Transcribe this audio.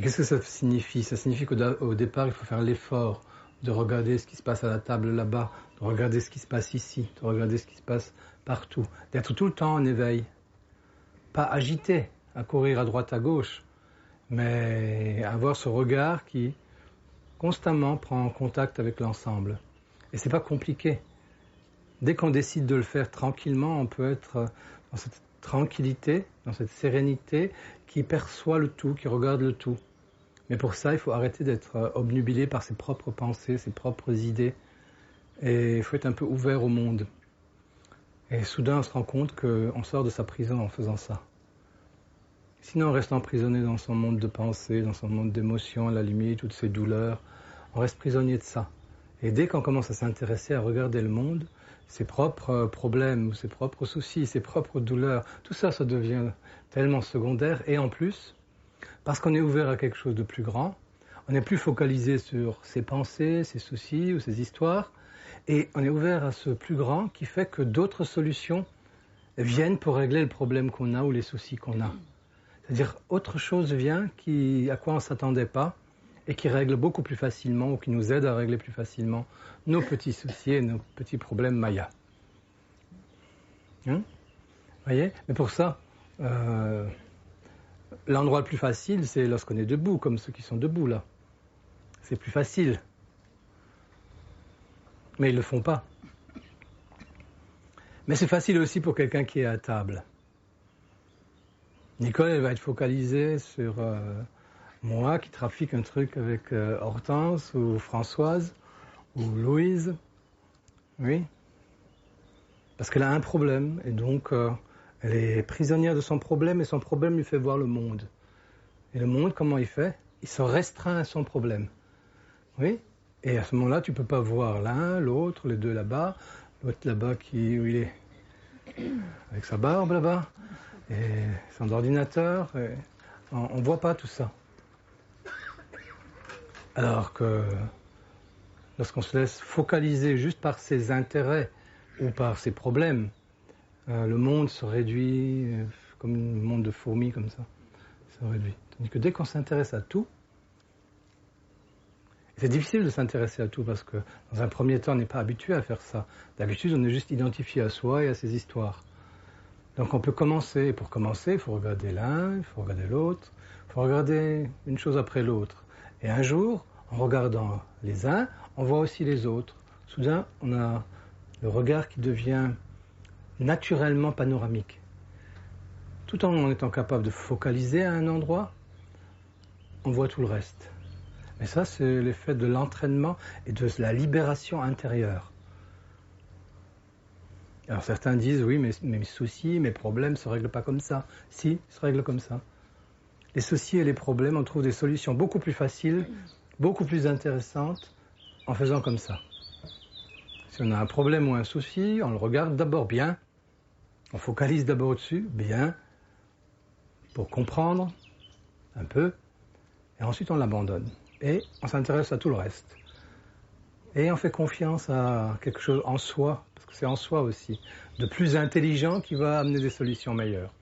qu'est-ce que ça signifie? Ça signifie qu'au départ, il faut faire l'effort de regarder ce qui se passe à la table là-bas, de regarder ce qui se passe ici, de regarder ce qui se passe partout, d'être tout le temps en éveil. Pas agité, à courir à droite à gauche, mais avoir ce regard qui constamment prend en contact avec l'ensemble. Et c'est pas compliqué. Dès qu'on décide de le faire tranquillement, on peut être dans cette tranquillité, dans cette sérénité qui perçoit le tout, qui regarde le tout. Mais pour ça, il faut arrêter d'être obnubilé par ses propres pensées, ses propres idées. Et il faut être un peu ouvert au monde. Et soudain, on se rend compte qu'on sort de sa prison en faisant ça. Sinon, on reste emprisonné dans son monde de pensées, dans son monde d'émotions, à la limite, toutes ses douleurs. On reste prisonnier de ça. Et dès qu'on commence à s'intéresser, à regarder le monde, ses propres problèmes, ses propres soucis, ses propres douleurs, tout ça, ça devient tellement secondaire. Et en plus, parce qu'on est ouvert à quelque chose de plus grand, on n'est plus focalisé sur ses pensées, ses soucis ou ses histoires, et on est ouvert à ce plus grand qui fait que d'autres solutions viennent pour régler le problème qu'on a ou les soucis qu'on a. C'est-à-dire autre chose vient à quoi on ne s'attendait pas et qui règle beaucoup plus facilement ou qui nous aide à régler plus facilement nos petits soucis et nos petits problèmes mayas. Voyez? Mais pour ça, l'endroit le plus facile, c'est lorsqu'on est debout, comme ceux qui sont debout là. C'est plus facile. Mais ils ne le font pas. Mais c'est facile aussi pour quelqu'un qui est à table. Nicole, elle va être focalisée sur moi qui trafique un truc avec Hortense ou Françoise ou Louise. Oui. Parce qu'elle a un problème et donc elle est prisonnière de son problème et son problème lui fait voir le monde. Et le monde, comment il fait? Il se restreint à son problème. Oui. Et à ce moment-là, tu ne peux pas voir l'un, l'autre, les deux là-bas, l'autre là-bas où il est avec sa barbe là-bas, et son ordinateur. Et on ne voit pas tout ça. Alors que lorsqu'on se laisse focaliser juste par ses intérêts ou par ses problèmes, le monde se réduit comme un monde de fourmis comme ça. Se réduit. Tandis que dès qu'on s'intéresse à tout, c'est difficile de s'intéresser à tout parce que dans un premier temps, on n'est pas habitué à faire ça. D'habitude, on est juste identifié à soi et à ses histoires. Donc on peut commencer. Et pour commencer, il faut regarder l'un, il faut regarder l'autre, il faut regarder une chose après l'autre. Et un jour, en regardant les uns, on voit aussi les autres. Soudain, on a le regard qui devient naturellement panoramique. Tout en étant capable de focaliser à un endroit, on voit tout le reste. Mais ça, c'est l'effet de l'entraînement et de la libération intérieure. Alors certains disent, oui, mais mes soucis, mes problèmes ne se règlent pas comme ça. Si, ils se règlent comme ça. Les soucis et les problèmes, on trouve des solutions beaucoup plus faciles, beaucoup plus intéressantes en faisant comme ça. Si on a un problème ou un souci, on le regarde d'abord bien, on focalise d'abord dessus, bien, pour comprendre un peu, et ensuite on l'abandonne. Et on s'intéresse à tout le reste. Et on fait confiance à quelque chose en soi, parce que c'est en soi aussi, de plus intelligent qui va amener des solutions meilleures.